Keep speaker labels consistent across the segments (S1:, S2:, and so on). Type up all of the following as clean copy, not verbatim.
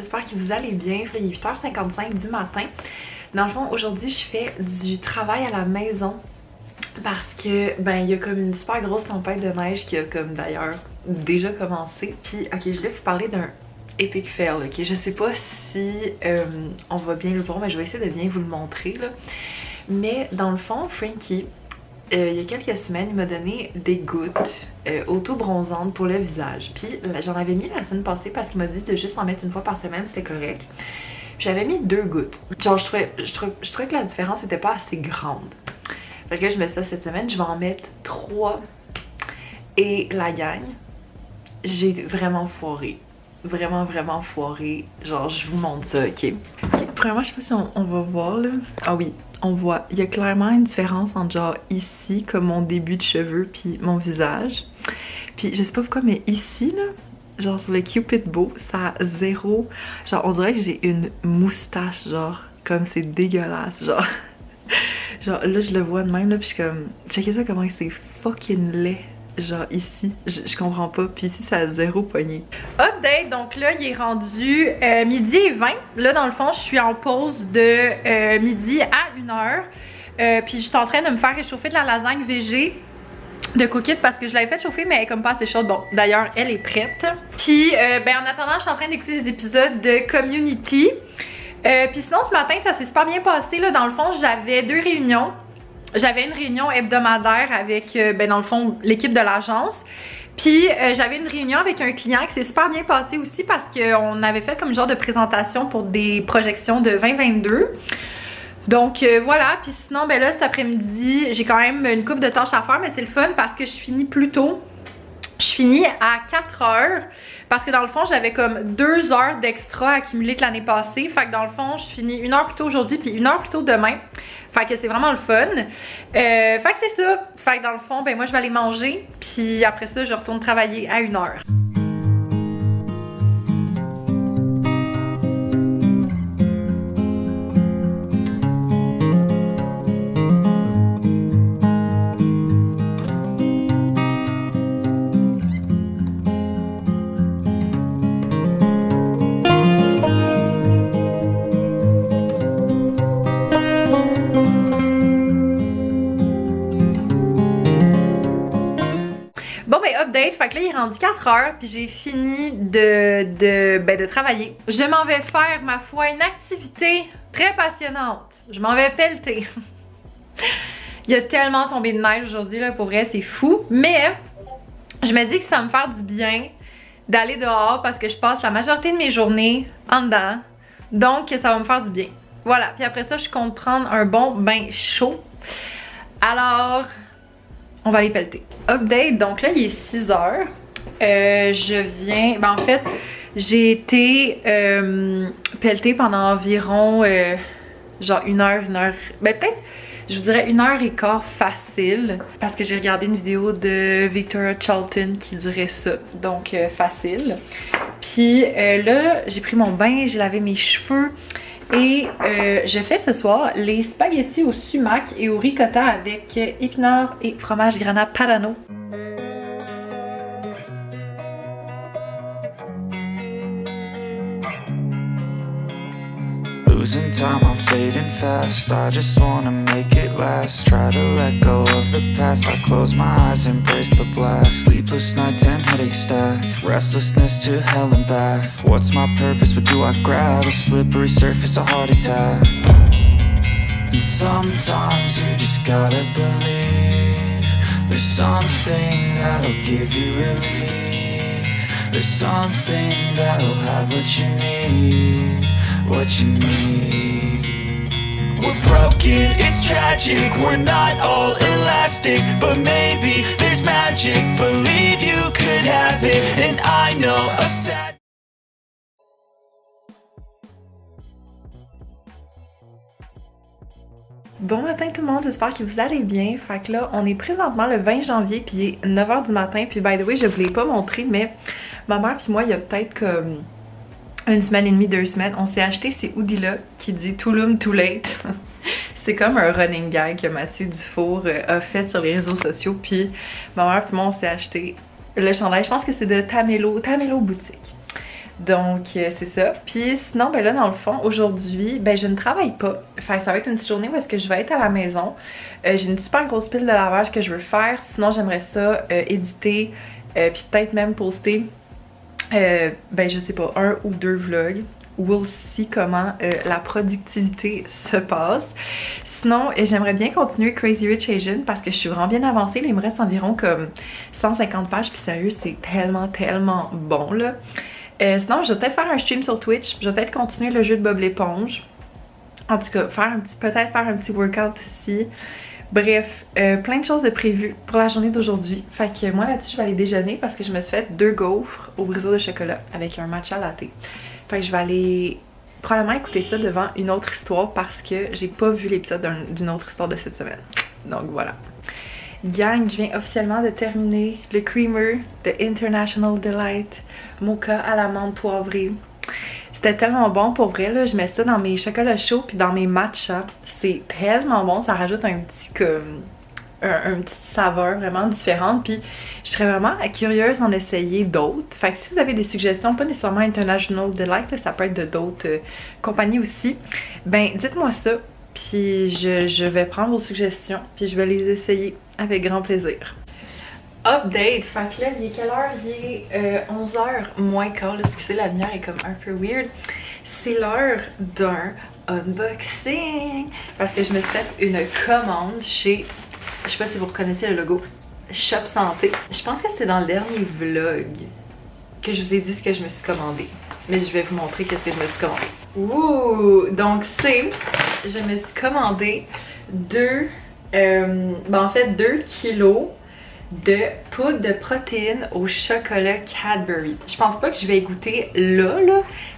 S1: j'espère que vous allez bien. Il est 8h55 du matin. Dans le fond, aujourd'hui, je fais du travail à la maison parce que, ben, il y a comme une super grosse tempête de neige qui a comme d'ailleurs déjà commencé. Puis, ok, je voulais vous parler d'un epic fail, ok? Je sais pas si on va bien le voir, mais je vais essayer de bien vous le montrer, là. Mais dans le fond, Frankie, il y a quelques semaines, il m'a donné des gouttes auto-bronzantes pour le visage. Puis j'en avais mis la semaine passée parce qu'il m'a dit de juste en mettre une fois par semaine, c'était correct. J'avais mis 2 gouttes. Genre, je trouvais que la différence n'était pas assez grande. Fait que je mets ça cette semaine, je vais en mettre 3. Et la gang, j'ai vraiment foiré. Vraiment foiré. Genre, je vous montre ça, ok? Premièrement, je sais pas si on va voir, là. Ah oui, on voit. Il y a clairement une différence entre genre ici, comme mon début de cheveux, puis mon visage. Puis je sais pas pourquoi, mais ici, là, genre sur le Cupid Bow, ça a 0. Genre, on dirait que j'ai une moustache, genre, comme c'est dégueulasse, genre. Genre, là, je le vois de même, là, puis je suis comme... Checkez ça, comment c'est fucking laid. Genre ici, je comprends pas. Puis ici, ça a 0 poignée. Update, donc là, il est rendu midi et 20. Là, dans le fond, je suis en pause de midi à 1h. Puis je suis en train de me faire réchauffer de la lasagne végé de Cookit parce que je l'avais fait chauffer, mais elle est comme pas assez chaude. Bon, d'ailleurs, elle est prête. Puis, ben, en attendant, je suis en train d'écouter des épisodes de Community. Puis sinon, ce matin, ça s'est super bien passé. Là, dans le fond, j'avais 2 réunions. J'avais une réunion hebdomadaire avec, ben, dans le fond, l'équipe de l'agence. Puis j'avais une réunion avec un client qui s'est super bien passé aussi parce qu'on avait fait comme genre de présentation pour des projections de 2022. Donc voilà, puis sinon, ben là, cet après-midi, j'ai quand même une couple de tâches à faire, mais c'est le fun parce que je finis plus tôt. Je finis à 4h parce que dans le fond, j'avais comme 2 heures d'extra accumulées de l'année passée. Fait que dans le fond, je finis 1 heure plus tôt aujourd'hui puis 1 heure plus tôt demain. Fait que c'est vraiment le fun. Fait que c'est ça. Fait que dans le fond, ben moi je vais aller manger. Puis après ça, je retourne travailler à 1h. Bon ben update, fait que là il est rendu 4h puis j'ai fini de travailler. Je m'en vais faire, ma foi, une activité très passionnante. Je m'en vais pelleter. Il y a tellement tombé de neige aujourd'hui là, pour vrai c'est fou. Mais je me dis que ça va me faire du bien d'aller dehors parce que je passe la majorité de mes journées en dedans. Donc ça va me faire du bien. Voilà, puis après ça je compte prendre un bon bain chaud. Alors... on va aller pelleter. Update, donc là il est 6h. Je viens, ben en fait, j'ai été pelleter pendant environ genre 1h, ben peut-être, je vous dirais 1h15 facile. Parce que j'ai regardé une vidéo de Victoria Charlton qui durait ça, donc facile. Puis là, j'ai pris mon bain, j'ai lavé mes cheveux. Et je fais ce soir les spaghettis au sumac et au ricotta avec épinards et fromage grana padano.
S2: Losing time, I'm fading fast. I just wanna make it last. Try to let go of the past. I close my eyes, embrace the blast. Sleepless nights and headaches stack. Restlessness to hell and back. What's my purpose? What do I grab? A slippery surface, a heart attack. And sometimes you just gotta believe. There's something that'll give you relief. There's something that'll have what you need. What you need. We're broken, it's tragic. We're not all elastic, but maybe there's magic. Believe you could have it, and I know a sad.
S1: Bon matin tout le monde, j'espère que vous allez bien. Fait que là, on est présentement le 20 janvier puis il est 9h du matin. Puis by the way, je vous l'ai pas montré, mais ma mère puis moi, il y a peut-être comme 1 semaine et demie, 2 semaines, on s'est acheté ces hoodies-là qui dit Too Loom Too Late. C'est comme un running gag que Mathieu Dufour a fait sur les réseaux sociaux. Puis ma mère et moi, on s'est acheté le chandail. Je pense que c'est de Tamelo Boutique. Donc c'est ça. Puis sinon, ben là dans le fond, aujourd'hui, ben je ne travaille pas. Fait que ça va être une petite journée où est-ce que je vais être à la maison. J'ai une super grosse pile de lavage que je veux faire. Sinon j'aimerais ça éditer, puis peut-être même poster, ben je sais pas, 1 ou 2 vlogs. We'll see comment la productivité se passe. Sinon, j'aimerais bien continuer Crazy Rich Asian parce que je suis vraiment bien avancée. Là, il me reste environ comme 150 pages, puis sérieux, c'est tellement bon là. Sinon, je vais peut-être faire un stream sur Twitch. Je vais peut-être continuer le jeu de Bob l'éponge. En tout cas, peut-être faire un petit workout aussi. Bref, plein de choses de prévues pour la journée d'aujourd'hui. Fait que moi là-dessus, je vais aller déjeuner parce que je me suis fait 2 gaufres au brisot de chocolat avec un matcha latte. Fait que je vais aller probablement écouter ça devant une autre histoire parce que j'ai pas vu l'épisode d'une autre histoire de cette semaine. Donc voilà. Gang, je viens officiellement de terminer le creamer de International Delight mocha à l'amande poivrée. C'était tellement bon pour vrai là, je mets ça dans mes chocolats chauds puis dans mes matchas. C'est tellement bon, ça rajoute un petit comme une petite saveur vraiment différente, puis je serais vraiment curieuse d'en essayer d'autres. Fait que si vous avez des suggestions, pas nécessairement International Delight, là, ça peut être de d'autres compagnies aussi, ben dites-moi ça, puis je vais prendre vos suggestions, puis je vais les essayer avec grand plaisir. Update, fait que là, il est quelle heure? Il est 11h moins quart, excusez, la lumière est comme un peu weird. C'est l'heure d'un unboxing, parce que je me suis fait une commande chez, je sais pas si vous reconnaissez le logo, Shop Santé. Je pense que c'est dans le dernier vlog que je vous ai dit ce que je me suis commandé. Mais je vais vous montrer qu'est-ce que je me suis commandé. Ouh! Donc je me suis commandé 2 kilos de poudre de protéines au chocolat Cadbury. Je pense pas que je vais y goûter là,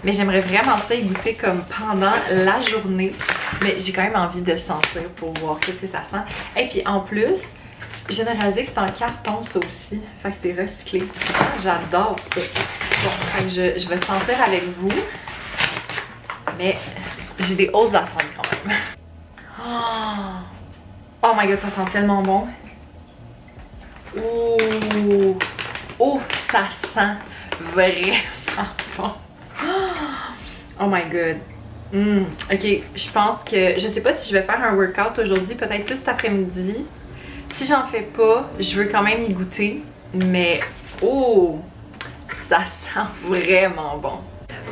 S1: mais j'aimerais vraiment ça y goûter comme pendant la journée. Mais j'ai quand même envie de sentir pour voir qu'est-ce que ça sent. Et puis en plus, j'ai réalisé que c'est en carton ça aussi. Fait que c'est recyclé. J'adore ça. Bon, fait que je vais sentir avec vous. Mais j'ai des hautes attentes quand même. Oh my god, ça sent tellement bon. Oh, oh, ça sent vraiment bon. Oh my god. Ok, je pense que je sais pas si je vais faire un workout aujourd'hui, peut-être plus cet après-midi. Si j'en fais pas, je veux quand même y goûter. Mais oh, ça sent vraiment bon.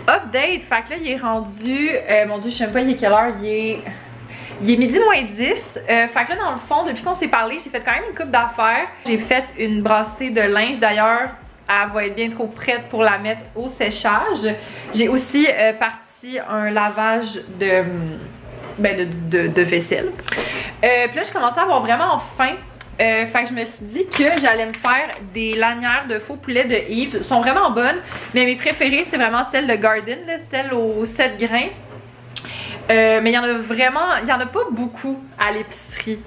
S1: Update, fait que là il est rendu, mon dieu, je sais même pas il est quelle heure, il est midi moins 10, fait que là dans le fond, depuis qu'on s'est parlé, j'ai fait quand même une coupe d'affaires. J'ai fait une brassée de linge d'ailleurs, elle va être bien trop prête pour la mettre au séchage. J'ai aussi parti un lavage de vaisselle. Puis là je commençais à avoir vraiment faim. Fait que je me suis dit que j'allais me faire des lanières de faux poulet de Yves. Elles sont vraiment bonnes, mais mes préférées c'est vraiment celle de Garden, là, celle aux 7 grains. Mais il y en a pas beaucoup à l'épicerie.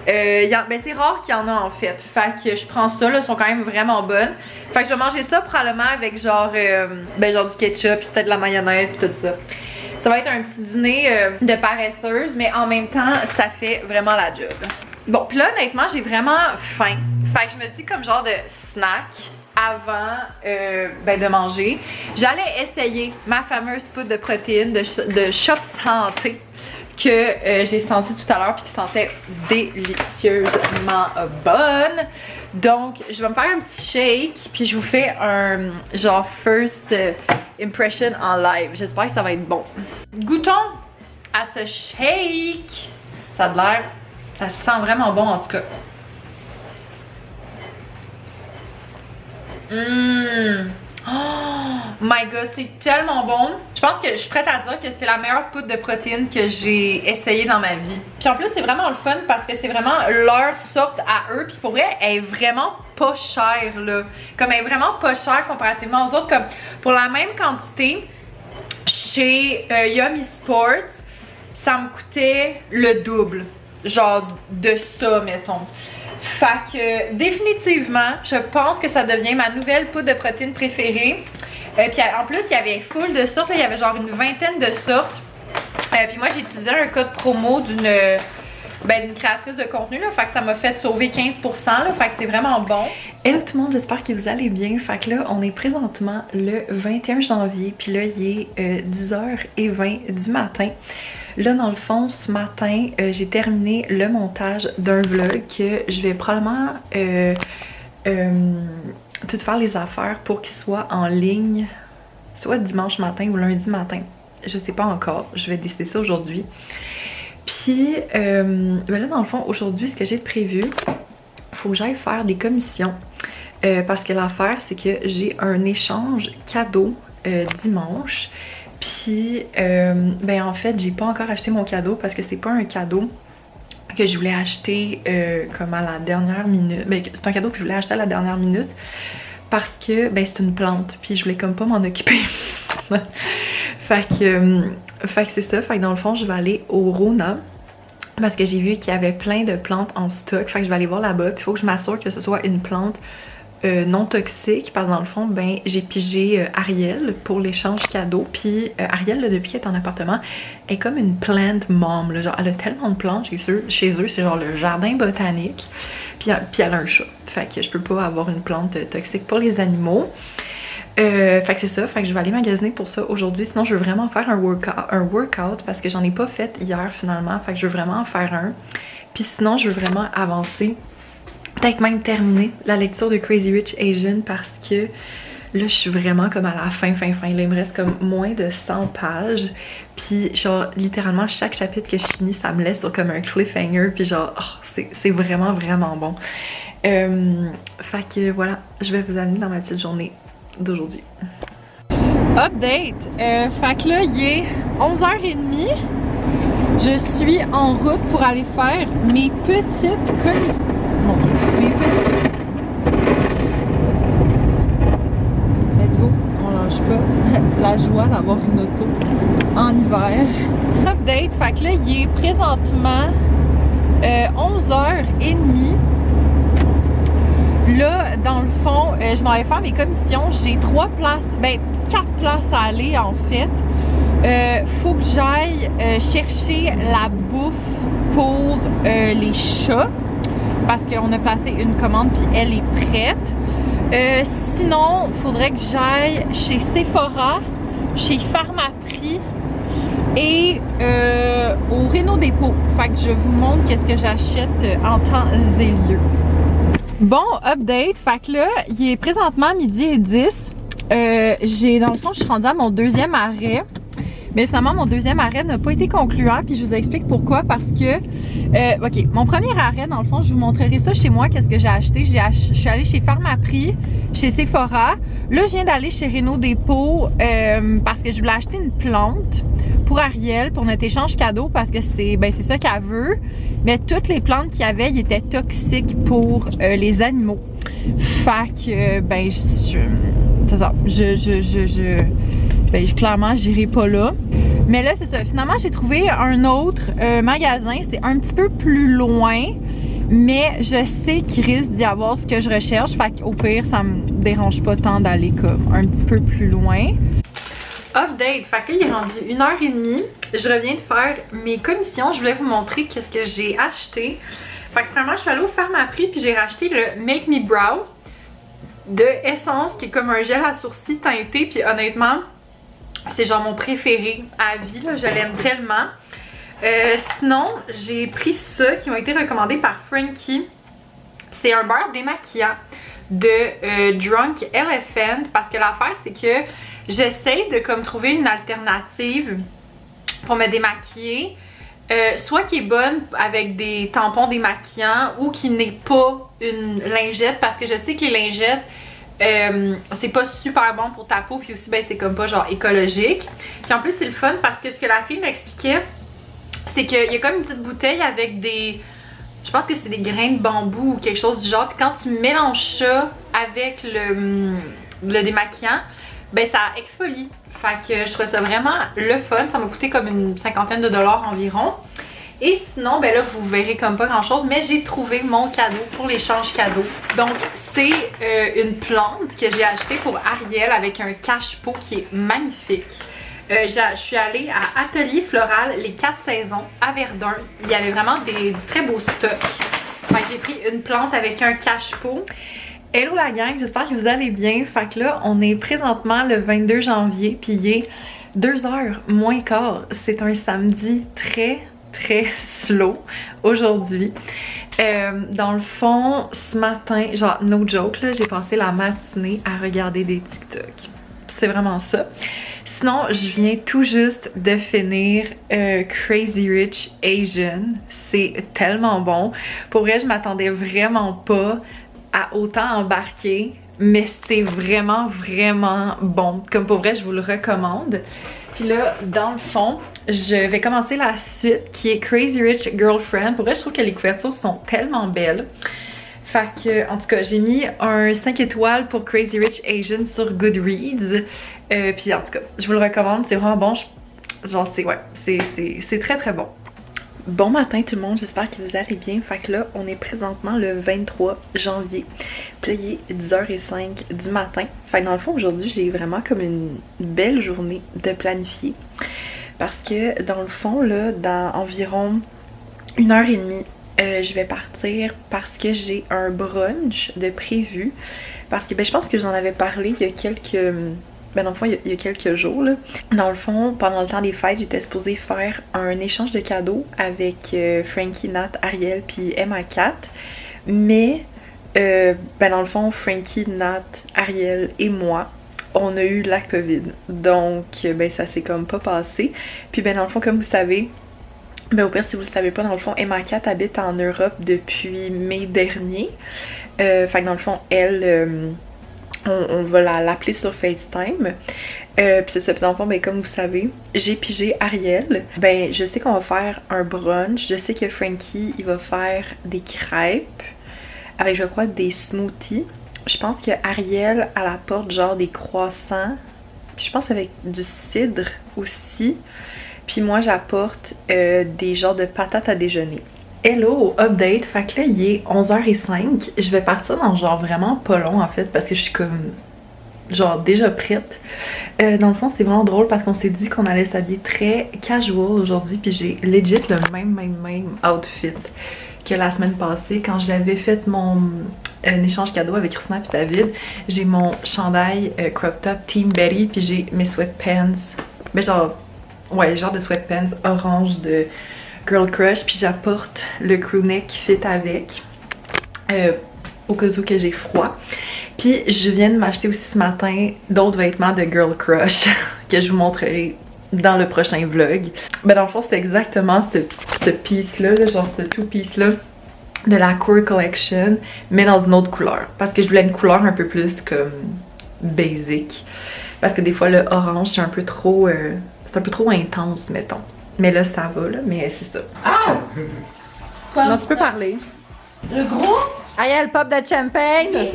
S1: C'est rare qu'il y en a en fait. Fait que je prends ça, là, elles sont quand même vraiment bonnes. Fait que je vais manger ça probablement avec genre du ketchup, puis peut-être de la mayonnaise, puis tout ça. Ça va être un petit dîner de paresseuse, mais en même temps, ça fait vraiment la job. Bon, puis là, honnêtement, j'ai vraiment faim. Fait que je me dis comme genre de snack avant de manger, j'allais essayer ma fameuse poudre de protéines de Shop Santé que j'ai senti tout à l'heure puis qui sentait délicieusement bonne. Donc, je vais me faire un petit shake puis je vous fais un genre first impression en live. J'espère que ça va être bon. Goûtons à ce shake. Ça a l'air, ça sent vraiment bon en tout cas. Oh my god, c'est tellement bon. Je pense que je suis prête à dire que c'est la meilleure poudre de protéines que j'ai essayé dans ma vie. Puis en plus, c'est vraiment le fun parce que c'est vraiment leur sorte à eux. Puis pour vrai, elle est vraiment pas chère là. Comme elle est vraiment pas chère comparativement aux autres. Comme pour la même quantité, chez Yummy Sports, ça me coûtait le double. Genre de ça, mettons. Fait que définitivement, je pense que ça devient ma nouvelle poudre de protéines préférée. Puis en plus, il y avait full de sortes. Là, il y avait genre une vingtaine de sortes. Puis moi, j'ai utilisé un code promo d'une ben, d'une créatrice de contenu, là, fait que ça m'a fait sauver 15%, là, fait que c'est vraiment bon. Hello tout le monde, j'espère que vous allez bien. Fait que là, on est présentement le 21 janvier, puis là, il est 10h20 du matin. Là, dans le fond, ce matin, j'ai terminé le montage d'un vlog que je vais probablement tout faire les affaires pour qu'il soit en ligne, soit dimanche matin ou lundi matin. Je sais pas encore, je vais décider ça aujourd'hui. Puis, ben là, dans le fond, aujourd'hui, ce que j'ai prévu, faut que j'aille faire des commissions. Parce que l'affaire, c'est que j'ai un échange cadeau dimanche. Puis, ben en fait, j'ai pas encore acheté mon cadeau parce que c'est pas un cadeau que je voulais acheter comme à la dernière minute. Ben, c'est un cadeau que je voulais acheter à la dernière minute parce que, ben, c'est une plante. Puis, je voulais comme pas m'en occuper. Fait que c'est ça. Fait que dans le fond, je vais aller au Rona parce que j'ai vu qu'il y avait plein de plantes en stock. Fait que je vais aller voir là-bas. Puis, il faut que je m'assure que ce soit une plante non toxique, parce que dans le fond, ben j'ai pigé Ariel pour l'échange cadeau. Puis Ariel, là, depuis qu'elle est en appartement, est comme une plant mom, là, genre elle a tellement de plantes chez eux, c'est genre le jardin botanique. Puis elle a un chat, fait que je peux pas avoir une plante toxique pour les animaux. Fait que c'est ça, fait que je vais aller magasiner pour ça aujourd'hui. Sinon, je veux vraiment faire un workout parce que j'en ai pas fait hier finalement. Fait que je veux vraiment en faire un. Puis sinon, je veux vraiment avancer. Peut-être même terminer la lecture de Crazy Rich Asian parce que là, je suis vraiment comme à la fin. Là, il me reste comme moins de 100 pages. Puis genre, littéralement, chaque chapitre que je finis, ça me laisse sur comme un cliffhanger. Puis genre, oh, c'est vraiment, vraiment bon. Fait que voilà, je vais vous amener dans ma petite journée d'aujourd'hui. Update! Fait que là, il est 11h30. Je suis en route pour aller faire mes petites commissions. Mon Dieu, mes petites. Let's go, on lâche pas. La joie d'avoir une auto en hiver. Update, fait que là, il est présentement 11h30. Là, dans le fond, je m'en vais faire mes commissions. J'ai 3 places, ben 4 places à aller en fait. Faut que j'aille chercher la bouffe pour les chats parce qu'on a placé une commande puis elle est prête. Sinon, faudrait que j'aille chez Sephora, chez Pharmaprix et au Réno Dépôt. Fait que je vous montre qu'est-ce que j'achète en temps et lieu. Bon, update. Fait que là, il est présentement 12h10. Dans le fond, je suis rendue à mon deuxième arrêt. Mais finalement, mon deuxième arrêt n'a pas été concluant, puis je vous explique pourquoi. Parce que, ok, mon premier arrêt, dans le fond, je vous montrerai ça chez moi, qu'est-ce que j'ai acheté. Je suis allée chez Pharmaprix, chez Sephora. Là, je viens d'aller chez Réno Dépôt parce que je voulais acheter une plante pour Ariel, pour notre échange cadeau, parce que c'est ça qu'elle veut. Mais toutes les plantes qu'il y avait, ils étaient toxiques pour les animaux. Fait que, ben, c'est ça. Ben, clairement, j'irai pas là. Mais là, c'est ça. Finalement, j'ai trouvé un autre magasin. C'est un petit peu plus loin, mais je sais qu'il risque d'y avoir ce que je recherche. Fait qu'au pire, ça me dérange pas tant d'aller comme un petit peu plus loin. Update. Fait que là, il est rendu 1h30. Je reviens de faire mes commissions. Je voulais vous montrer qu'est-ce que j'ai acheté. Fait que vraiment, je suis allée au Pharmaprix puis j'ai racheté le Make Me Brow de Essence qui est comme un gel à sourcils teinté. Puis honnêtement, c'est genre mon préféré à vie, là, je l'aime tellement. Sinon, j'ai pris ça qui m'a été recommandé par Frankie. C'est un beurre démaquillant de Drunk Elephant parce que l'affaire c'est que j'essaie de comme trouver une alternative pour me démaquiller. Soit qui est bonne avec des tampons démaquillants ou qui n'est pas une lingette parce que je sais que les lingettes c'est pas super bon pour ta peau puis aussi ben c'est comme pas genre écologique. Puis en plus c'est le fun parce que ce que la fille m'expliquait c'est qu'il y a comme une petite bouteille avec des, je pense que c'est des grains de bambou ou quelque chose du genre, puis quand tu mélanges ça avec le démaquillant, ben ça exfolie. Fait que je trouve ça vraiment le fun, ça m'a coûté comme une cinquantaine de dollars environ. Et sinon, ben là, vous verrez comme pas grand chose, mais j'ai trouvé mon cadeau pour l'échange cadeau. Donc, c'est une plante que j'ai achetée pour Ariel avec un cache-pot qui est magnifique. Je suis allée à Atelier Floral les 4 saisons à Verdun. Il y avait vraiment du très beau stock. Fait que j'ai pris une plante avec un cache-pot. Hello la gang, j'espère que vous allez bien. Fait que là, on est présentement le 22 janvier, puis il est 2h moins quart. C'est un samedi très slow aujourd'hui. Dans le fond, ce matin, genre no joke, là, j'ai passé la matinée à regarder des TikTok. C'est vraiment ça. Sinon, je viens tout juste de finir Crazy Rich Asian. C'est tellement bon. Pour vrai, je m'attendais vraiment pas à autant embarquer, mais c'est vraiment bon. Comme pour vrai, je vous le recommande. Puis là, dans le fond, je vais commencer la suite qui est Crazy Rich Girlfriend. Pour vrai, je trouve que les couvertures sont tellement belles. Fait que, en tout cas, j'ai mis un 5 étoiles pour Crazy Rich Asian sur Goodreads. Puis en tout cas, je vous le recommande, c'est vraiment bon. Genre, c'est très bon. Bon matin tout le monde, j'espère que vous allez bien. Fait que là, on est présentement le 23 janvier. Puis là, il est 10h05 du matin. Fait que dans le fond, aujourd'hui, j'ai vraiment comme une belle journée de planifier. Parce que dans le fond, là, dans environ 1h30, je vais partir parce que j'ai un brunch de prévu. Parce que, ben, je pense que j'en avais parlé il y a quelques... Ben dans le fond, il y a quelques jours, là. Dans le fond, pendant le temps des fêtes, j'étais supposée faire un échange de cadeaux avec Frankie, Nat, Ariel puis Emma Cat. Mais, ben dans le fond, Frankie, Nat, Ariel et moi, on a eu la COVID. Donc, ben ça s'est comme pas passé. Puis ben dans le fond, comme vous savez, ben au pire, si vous le savez pas, dans le fond, Emma Cat habite en Europe depuis mai dernier. Fait que dans le fond, elle... on va l'appeler sur FaceTime. Puis c'est ça, puis dans le fond, ben, comme vous savez, j'ai pigé Ariel. Ben, je sais qu'on va faire un brunch. Je sais que Frankie, il va faire des crêpes avec, je crois, des smoothies. Je pense que Ariel, elle apporte genre des croissants. Puis je pense avec du cidre aussi. Puis moi, j'apporte des genres de patates à déjeuner. Hello, update, fait que là il est 11h05, je vais partir dans genre vraiment pas long en fait parce que je suis comme genre déjà prête. Dans le fond c'est vraiment drôle parce qu'on s'est dit qu'on allait s'habiller très casual aujourd'hui puis j'ai legit le même outfit que la semaine passée quand j'avais fait mon échange cadeau avec Christina puis David. J'ai mon chandail crop top Team Betty puis j'ai mes sweatpants, mais genre ouais genre de sweatpants orange de Girl Crush, puis j'apporte le crewneck qui fit avec au cas où que j'ai froid. Puis je viens de m'acheter aussi ce matin d'autres vêtements de Girl Crush que je vous montrerai dans le prochain vlog. Ben dans le fond c'est exactement ce piece là, genre ce two piece là de la Core Collection mais dans une autre couleur parce que je voulais une couleur un peu plus comme basic parce que des fois le orange c'est un peu trop intense mettons. Mais là, ça va, là, mais c'est ça.
S3: Ah!
S1: Non, tu peux parler.
S3: Le gros?
S1: Ariel, pop de champagne.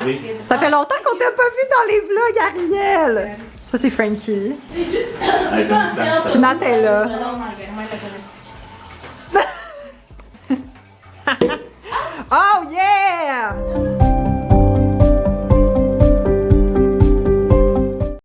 S3: Oui.
S1: Ça fait longtemps qu'on t'a pas vu dans les vlogs, Ariel. Ça, c'est Frankie. Puis Nat est là.